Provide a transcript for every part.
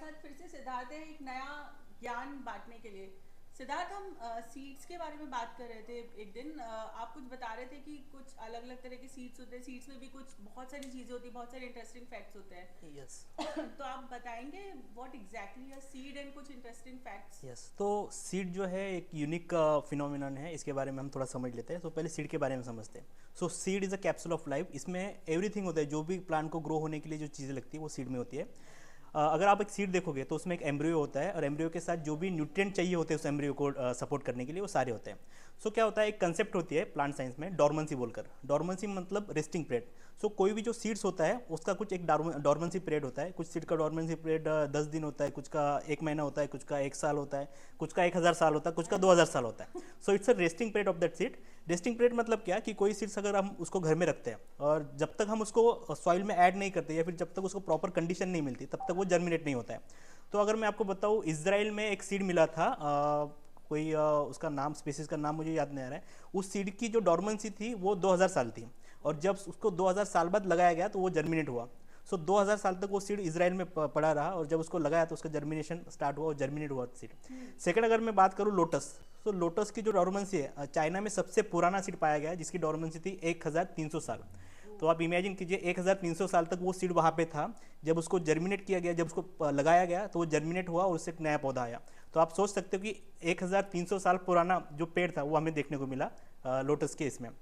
साथ फिर से सिद्धार्थ है एक नया ज्ञान बांटने के लिए। सिद्धार्थ, हम सीड्स के बारे में बात कर रहे थे एक दिन। आप कुछ बता रहे थे कि कुछ अलग अलग तरह के सीड्स होते हैं, सीड्स में भी कुछ बहुत सारी चीज़ें होती हैं, बहुत सारे इंटरेस्टिंग फैक्ट्स होते हैं। यस। तो आप बताएंगे what exactly a seed and कुछ इंटरेस्टिंग फैक्ट्स। यस, तो सीड जो है एक यूनिक फिनोमिनन है, इसके बारे में हम थोड़ा समझ लेते हैं। तो पहले सीड के बारे में समझते हैं। सो seed is a capsule of life. इसमें एवरीथिंग होता है, जो भी प्लांट को ग्रो होने के लिए जो चीज़ें लगती है वो सीड में होती है। अगर आप एक सीड देखोगे तो उसमें एक एम्ब्रियो होता है, और एम्ब्रियो के साथ जो भी न्यूट्रिएंट चाहिए होते हैं उस एम्ब्रियो को सपोर्ट करने के लिए, वो सारे होते हैं। सो क्या होता है, एक कंसेप्ट होती है प्लांट साइंस में डॉर्मेंसी बोलकर। डॉर्मेंसी मतलब रेस्टिंग पीरियड। सो कोई भी जो सीड्स होता है उसका कुछ एक डॉर्मेंसी पीरियड होता है। कुछ सीड का डॉर्मेंसी पीरियड 10 दिन होता है, कुछ का 1 महीना होता है, कुछ का 1 साल होता है, कुछ का 1000 साल होता है, कुछ का 2000 साल होता है। So it's a resting period of that seed. Resting period मतलब क्या कि कोई सीड्स अगर हम उसको घर में रखते हैं और जब तक हम उसको सॉइल में ऐड नहीं करते या फिर जब तक उसको प्रॉपर कंडीशन नहीं मिलती तब तक वो जर्मिनेट नहीं होता है। तो अगर मैं आपको बताऊँ, इजराइल में एक सीड मिला था, कोई उसका नाम, स्पीसीज का नाम मुझे याद नहीं आ रहा है। उस सीड की जो डॉर्मेंसी थी वो 2000 साल थी, और जब उसको 2000 साल बाद लगाया गया तो वो जर्मिनेट हुआ। सो 2000 साल तक वो सीड इजराइल में पड़ा रहा, और जब उसको लगाया तो उसका जर्मिनेशन स्टार्ट हुआ और जर्मिनेट हुआ सीड। सेकंड, अगर मैं बात करूँ लोटस, तो लोटस की जो डॉर्मेंसी है, चाइना में सबसे पुराना सीड पाया गया है जिसकी डॉर्मेंसी थी 1300 साल। तो आप इमेजिन कीजिए 1300 साल तक वो सीड वहाँ पे था। जब उसको जर्मिनेट किया गया, जब उसको लगाया गया तो वो जर्मिनेट हुआ और उससे एक नया पौधा आया। तो आप सोच सकते हो कि 1300 साल पुराना जो पेड़ था वो हमें देखने को मिला लोटस के इसमें। वो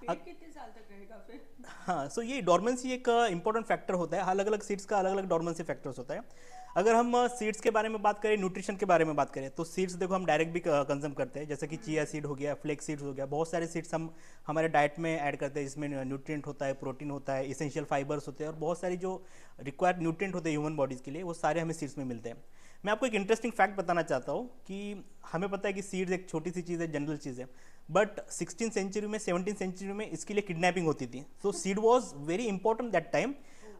पेड़ कितने साल तक रहेगा फिर? हाँ, सो ये डॉर्मेंसी एक इंपॉर्टेंट फैक्टर होता है। अलग अलग सीड्स का अलग अलग डॉर्मेंसी फैक्टर्स होता है। अगर हम सीड्स के बारे में बात करें, न्यूट्रिशन के बारे में बात करें, तो सीड्स देखो हम डायरेक्ट भी कंज्यूम करते हैं, जैसे कि चिया सीड हो गया, फ्लेक्स सीड्स हो गया। बहुत सारे सीड्स हम हमारे डाइट में ऐड करते हैं, जिसमें न्यूट्रिएंट होता है, प्रोटीन होता है, इसेंशियल फाइबर्स होते हैं, और बहुत सारी जो रिक्वायर्ड न्यूट्रिएंट होते हैं ह्यूमन बॉडीज़ के लिए, वो सारे हमें सीड्स में मिलते हैं। मैं आपको एक इंटरेस्टिंग फैक्ट बताना चाहता हूँ कि हमें पता है कि सीड्स एक छोटी सी चीज़ है, जनरल चीज़ है, बट 16 सेंचुरी में, 17 सेंचुरी में इसके लिए किडनैपिंग होती थी। सो seed was very important that time.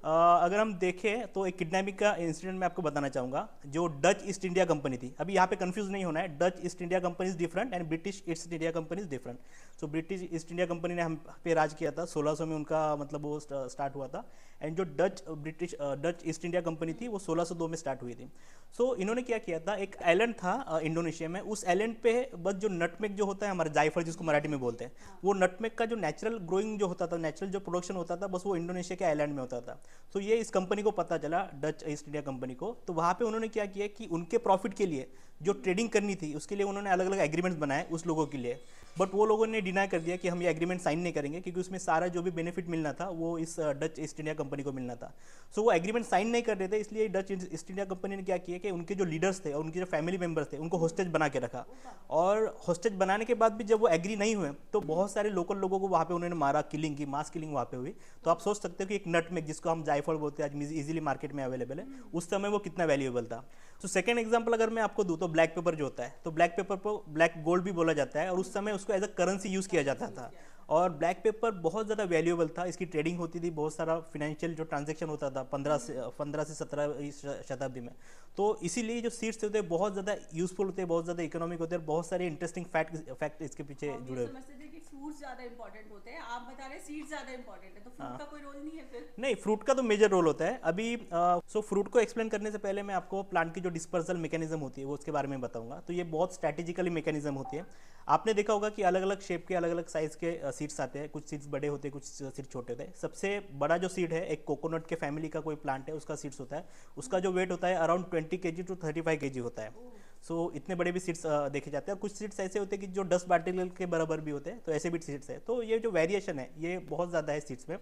अगर हम देखें तो एक किडनैपिंग का इंसिडेंट मैं आपको बताना चाहूँगा। जो डच ईस्ट इंडिया कंपनी थी, अभी यहाँ पे कंफ्यूज नहीं होना है, Dutch east India company is different and British east India company is different. So British east India company ने हम पे राज किया था, 1600 में उनका मतलब वो स्टार्ट हुआ था। एंड जो डच ईस्ट इंडिया कंपनी थी वो 1602 में स्टार्ट हुई थी। सो इन्होंने क्या किया था, एक आइलैंड था इंडोनेशिया में, उस आइलैंड पे बस जो नटमेग जो होता है, हमारा जायफल जिसको मराठी में बोलते हैं, वो नटमेग का जो नेचुरल ग्रोइंग जो होता था, नेचुरल जो प्रोडक्शन होता था, बस वो इंडोनेशिया के आइलैंड में होता था। तो ये इस कंपनी को पता चला, डच ईस्ट इंडिया कंपनी को। तो वहाँ पे उन्होंने क्या किया कि उनके प्रॉफिट के लिए जो ट्रेडिंग करनी थी उसके लिए उन्होंने अलग अलग एग्रीमेंट्स बनाए उस लोगों के लिए। बट वो लोगों ने डिनाई कर दिया कि हम ये एग्रीमेंट साइन नहीं करेंगे, क्योंकि उसमें सारा जो भी बेनिफिट मिलना था वो इस डच ईस्ट इंडिया कंपनी को मिलना था। सो वो एग्रीमेंट साइन नहीं कर रहे थे, इसलिए डच ईस्ट इंडिया कंपनी ने क्या किया कि उनके जो लीडर्स थे और उनके जो फैमिली मेंबर्स थे उनको होस्टेज बना के रखा। और होस्टेज बनाने के बाद भी जब वो एग्री नहीं हुए तो बहुत सारे लोकल लोगों को वहाँ पे उन्होंने मारा, किलिंग की, मास किलिंग वहाँ पे हुई। तो आप सोच सकते हो कि एक नटमेग जिसको हम जायफल बोलते हैं, आज इजीली मार्केट में अवेलेबल है, उस समय वो कितना वैल्यूएबल था। सो सेकंड एग्जांपल अगर मैं आपको दूं तो ब्लैक पेपर जो होता है, तो ब्लैक पेपर को ब्लैक गोल्ड भी बोला जाता है, और उस समय उसको एज अ करेंसी यूज़ किया जाता था। और ब्लैक पेपर बहुत ज़्यादा वैल्यूएबल था, इसकी ट्रेडिंग होती थी, बहुत सारा फिनेंशियल जो ट्रांजेक्शन होता था 15 से 17वीं शताब्दी में। तो इसीलिए जो सीड्स होते हैं बहुत ज़्यादा यूजफुल होते हैं, बहुत ज़्यादा इकोनॉमिक होते हैं, और बहुत सारे इंटरेस्टिंग फैक्ट इसके पीछे हम जुड़े ये हुए। समझते थे कि फ्रूट्स ज्यादा इंपॉर्टेंट होते हैं, आप बता रहे सीड्स ज्यादा इंपॉर्टेंट है, तो फ्रूट का कोई रोल नहीं है फिर? नहीं, फ्रूट का तो मेजर रोल होता है। अभी सो फ्रूट को एक्सप्लेन करने से पहले मैं आपको प्लांट की जो डिस्पर्सल मैकेनिज्म होती है वो उसके बारे में बताऊंगा। तो ये बहुत स्ट्रैटेजिकली मैकेनिज्म होती है। आपने देखा होगा कि अलग अलग शेप के, अलग अलग साइज के सीड्स आते हैं, कुछ सीड्स बड़े होते हैं, कुछ सीड्स छोटे होते हैं। सबसे बड़ा जो सीड है एक कोकोनट के फैमिली का कोई प्लांट है, उसका सीड्स होता है, उसका जो वेट होता है अराउंड 20 kg टू 35 kg होता है। सो इतने बड़े भी सीड्स देखे जाते हैं। और कुछ सीड्स ऐसे होते हैं कि जो 10 पार्टिकल के बराबर भी होते हैं, तो ऐसे भी सीड्स है। तो ये जो वेरिएशन है ये बहुत ज़्यादा है सीड्स में।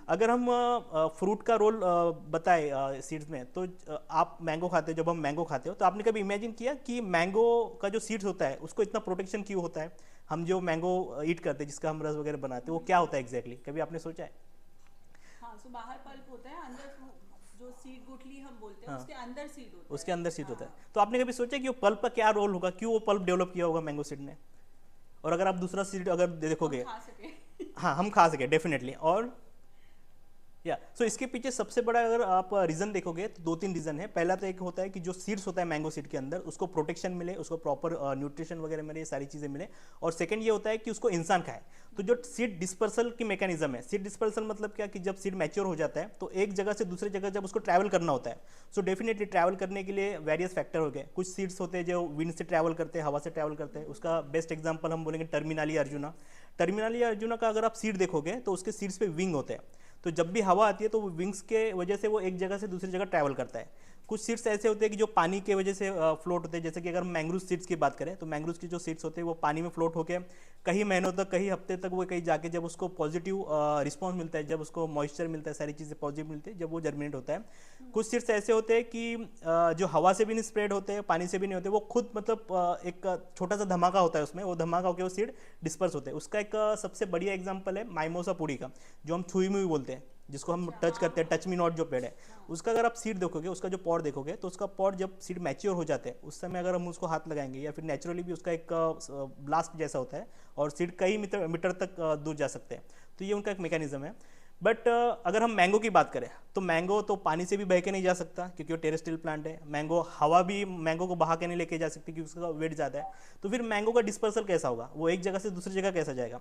अगर हम फ्रूट का रोल बताए सीड्स में, तो आप मैंगो खाते हो, जब हम मैंगो खाते हो तो आपने कभी इमेजिन किया कि मैंगो का जो सीड्स होता है उसको इतना प्रोटेक्शन क्यों होता है? हम जो मैंगो ईट करते हैं, जिसका हम रस वगैरह बनाते हैं, वो क्या होता है एग्जैक्टली, कभी आपने सोचा है? हाँ, सो बाहर पल्प होता है, अंदर जो सीड गुठली हम बोलते हैं हाँ, उसके अंदर सीड होता उसके है। अंदर सीड होता है। हाँ। तो आपने कभी सोचा कि वो पल्प का क्या रोल होगा, क्यों वो पल्प डेवलप किया होगा मैंगो सीड ने? और अगर आप दूसरा सीड अगर हम देखोगे, खा सके। हाँ हम खा सके डेफिनेटली। और या सो इसके पीछे सबसे बड़ा अगर आप रीजन देखोगे तो 2-3 रीजन है। पहला तो एक होता है कि जो सीड्स होता है मैंगो सीड के अंदर, उसको प्रोटेक्शन मिले, उसको प्रॉपर न्यूट्रिशन वगैरह मिले, ये सारी चीज़ें मिले। और सेकंड ये होता है कि उसको इंसान खाए। तो जो सीड डिस्पर्सल की मैकेनिज्म है, सीड डिस्पर्सल मतलब क्या कि जब सीड मैच्योर हो जाता है तो एक जगह से दूसरी जगह जब उसको ट्रैवल करना होता है, सो डेफिनेटली ट्रैवल करने के लिए वेरियस फैक्टर हो गए। कुछ सीड्स होते हैं जो विंड से ट्रैवल करते हैं, हवा से ट्रैवल करते हैं। उसका बेस्ट एग्जांपल हम बोलेंगे टर्मिनाली अर्जुना। टर्मिनाली अर्जुना का अगर आप सीड देखोगे तो उसके सीड्स पे विंग होते हैं, तो जब भी हवा आती है तो वो विंग्स के वजह से वो एक जगह से दूसरी जगह ट्रैवल करता है। कुछ सीड्स ऐसे होते हैं कि जो पानी के वजह से फ्लोट होते हैं, जैसे कि अगर मैंग्रोव सीड्स की बात करें तो मैंग्रोव की जो सीड्स होते हैं वो पानी में फ्लोट होकर कई महीनों तक, कई हफ्ते तक वो कहीं जाके जब उसको पॉजिटिव रिस्पॉन्स मिलता है, जब उसको मॉइस्चर मिलता है, सारी चीज़ें पॉजिटिव मिलती है, जब वो जर्मिनेट होता है। कुछ सीड्स ऐसे होते हैं कि जो हवा से भी नहीं स्प्रेड होते हैं, पानी से भी नहीं होते, वो खुद मतलब एक छोटा सा धमाका होता है उसमें, वो धमाका होकर वो सीड डिस्पर्स होते हैं। उसका एक सबसे बढ़िया एग्जाम्पल है माइमोसा पुड़ी का, जो हम छुई मुई बोलते हैं, जिसको हम टच करते हैं, टच मी नॉट जो पेड़ है उसका अगर आप सीड देखोगे, उसका जो पॉट देखोगे तो उसका पॉट जब सीड मैच्योर हो जाते हैं उस समय अगर हम उसको हाथ लगाएंगे या फिर नेचुरली भी उसका एक ब्लास्ट जैसा होता है और सीड कई मीटर तक दूर जा सकते हैं। तो ये उनका एक मैकेनिज्म है। बट अगर हम मैंगो की बात करें तो मैंगो तो पानी से भी बह के नहीं जा सकता क्योंकि वो टेरेस्ट्रियल प्लांट है। मैंगो हवा भी मैंगो को बहा के नहीं लेके जा सकती क्योंकि उसका वेट ज़्यादा है। तो फिर मैंगो का डिस्पर्सल कैसा होगा, वो एक जगह से दूसरी जगह कैसा जाएगा।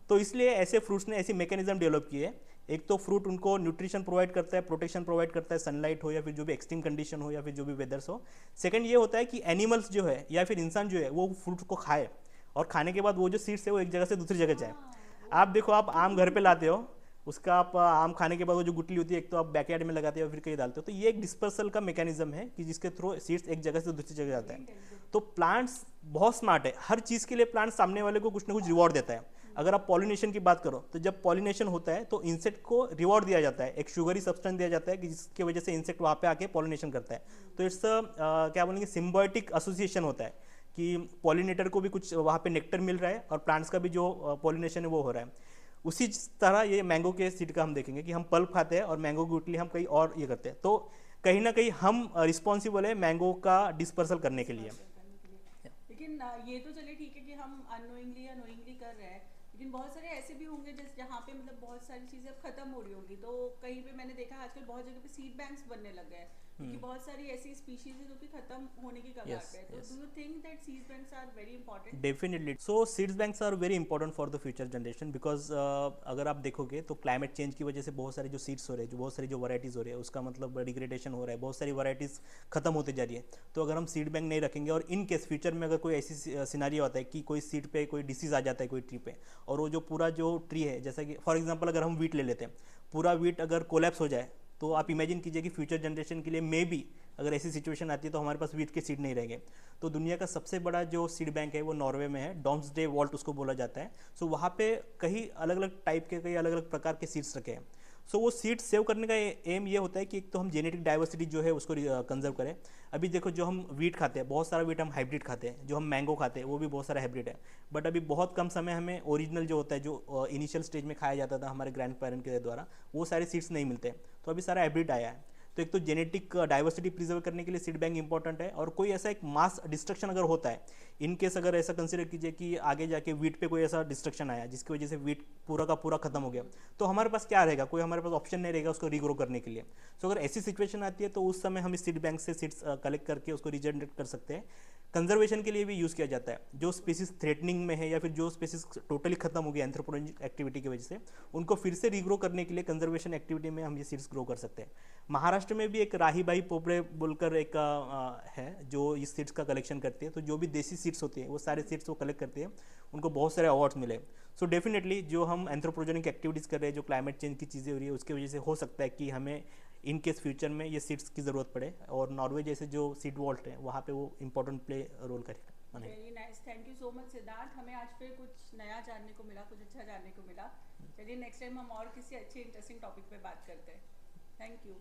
तो इसलिए ऐसे फ्रूट्स ने ऐसी मैकेनिज्म डेवलप की है। एक तो फ्रूट उनको न्यूट्रिशन प्रोवाइड करता है, प्रोटेक्शन प्रोवाइड करता है, सनलाइट हो या फिर जो भी एक्सट्रीम कंडीशन हो या फिर जो भी वेदर्स हो। सेकंड ये होता है कि एनिमल्स जो है या फिर इंसान जो है वो फ्रूट को खाए और खाने के बाद वो जो सीड्स है वो एक जगह से दूसरी जगह जाए। आप देखो, आप आम घर पे लाते हो, उसका आप आम खाने के बाद वो जो गुठली होती है एक तो आप बैकयार्ड में लगाते हो फिर कहीं डालते हो, तो ये एक डिस्पर्सल का मैकेनिज्म है कि जिसके थ्रू सीड्स एक जगह से दूसरी जगह जाता है। तो प्लांट्स बहुत स्मार्ट है, हर चीज़ के लिए प्लांट सामने वाले को कुछ ना कुछ रिवॉर्ड देता है। अगर आप पॉलिनेशन की बात करो तो जब पॉलिनेशन होता है तो इंसेक्ट को रिवॉर्ड दिया जाता है, एक शुगरी सब्सटेंस दिया जाता है कि जिसकी वजह से इंसेक्ट वहाँ पे आके पॉलिनेशन करता है। तो इट्स क्या बोलेंगे, सिम्बायोटिक एसोसिएशन होता है कि पॉलिनेटर को भी कुछ वहाँ पे नेक्टर मिल रहा है और प्लांट्स का भी जो पॉलिनेशन है वो हो रहा है। उसी तरह ये मैंगो के सीड का हम देखेंगे कि हम पल्प खाते हैं और मैंगो की गुठली हम कहीं और ये करते हैं, तो कहीं ना कहीं हम रिस्पॉन्सिबल है मैंगो का डिस्पर्सल करने के लिए। लेकिन ये तो चलिए ठीक है कि हम अननोइंगली या नोइंगली कर रहे हैं, लेकिन बहुत सारे ऐसे भी होंगे जिस जहाँ पे मतलब बहुत सारी चीज़ें अब खत्म हो रही होंगी। तो कहीं पे मैंने देखा आजकल बहुत जगह पे सीड बैंक्स बनने लग गए हैं क्योंकि बहुत सारी ऐसी स्पीशीज है जो कि खत्म होने की कगार पे है। तो do you think that seed banks are very important? Definitely. So seeds banks are very important for the future generation because अगर आप देखोगे तो क्लाइमेट चेंज की वजह से बहुत सारे जो सीड्स हो रहे हैं, जो बहुत सारी जो वैराइटीज़ हो रही है उसका मतलब डिग्रेडेशन हो रहा है, बहुत सारी वैराइटीज़ खत्म होते जा रही है। तो अगर हम सीड बैंक नहीं रखेंगे और इन केस फ्यूचर में अगर कोई ऐसी सिनारियो आता है कि कोई सीड पे कोई डिसीज़ आ जाता है कोई ट्री पे और वो जो पूरा जो ट्री है, जैसा कि फॉर एग्जांपल अगर हम वीट ले लेते हैं, पूरा वीट अगर कोलैप्स हो जाए तो आप इमेजिन कीजिए कि फ्यूचर जनरेशन के लिए मे बी अगर ऐसी सिचुएशन आती है तो हमारे पास वीट के सीड नहीं रहेंगे। तो दुनिया का सबसे बड़ा जो सीड बैंक है वो नॉर्वे में है, डॉम्सडे वॉल्ट उसको बोला जाता है। सो वहाँ पे कई अलग अलग टाइप के, कई अलग अलग प्रकार के सीड्स रखे हैं। सो वो सीड सेव करने का एम ये होता है कि एक तो हम जेनेटिक डाइवर्सिटी जो है उसको कंजर्व करें। अभी देखो, जो हम वीट खाते हैं, बहुत सारा वीट हम हाइब्रिड खाते हैं, जो हम मैंगो खाते हैं वो भी बहुत सारा हाइब्रिड है। बट अभी बहुत कम समय हमें ओरिजिनल जो होता है, जो इनिशियल स्टेज में खाया जाता था हमारे ग्रैंड पेरेंट के द्वारा, वो सारे सीड्स नहीं मिलते। तो अभी सारा हाइब्रिड आया है। तो एक तो जेनेटिक डाइवर्सिटी प्रिजर्व करने के लिए सीड बैंक इंपॉर्टेंट है। और कोई ऐसा एक मास डिस्ट्रक्शन अगर होता है, इन केस अगर ऐसा कंसिडर कीजिए कि आगे जाके वीट पे कोई ऐसा डिस्ट्रक्शन आया जिसकी वजह से वीट पूरा का पूरा खत्म हो गया, तो हमारे पास क्या रहेगा, कोई हमारे पास ऑप्शन नहीं रहेगा उसको रीग्रो करने के लिए। सो अगर ऐसी सिचुएशन आती है तो उस समय हम इस सीड बैंक से सीड्स कलेक्ट करके उसको रिजनरेट कर सकते हैं। कंजर्वेशन के लिए भी यूज़ किया जाता है। जो स्पीसीज थ्रेटनिंग में है या फिर जो स्पीसीज टोटली खत्म हो गया एंथ्रोपोलॉजिक एक्टिविटी की वजह से, उनको फिर से रीग्रो करने के लिए कंजर्वेशन एक्टिविटी में हम ये सीड्स ग्रो कर सकते हैं। महाराष्ट्र में भी एक राही भाई पोपड़े बोलकर एक है जो इस सीड्स का कलेक्शन करती है। तो जो भी देसी सीड्स होती है वो सारे सीड्स वो कलेक्ट करती है, उनको बहुत सारे अवार्ड्स मिले। सो डेफिनेटली जो हम एंथ्रोपोजेनिक एक्टिविटीज़ कर रहे हैं, जो क्लाइमेट चेंज की चीज़ें हो रही है, उसकी वजह से हो सकता है कि हमें इन केस फ्यूचर में ये सीड्स की ज़रूरत पड़े। और नॉर्वे जैसे जो सीड वॉल्ट है वहाँ पे वो इंपॉर्टेंट प्ले रोल करेगा। Very nice, thank you so much Siddharth. हमें आज पे कुछ नया जानने को मिला, कुछ अच्छा जानने को मिला। चलिए नेक्स्ट टाइम हम और किसी अच्छे इंटरेस्टिंग टॉपिक पे बात करते हैं। Thank you.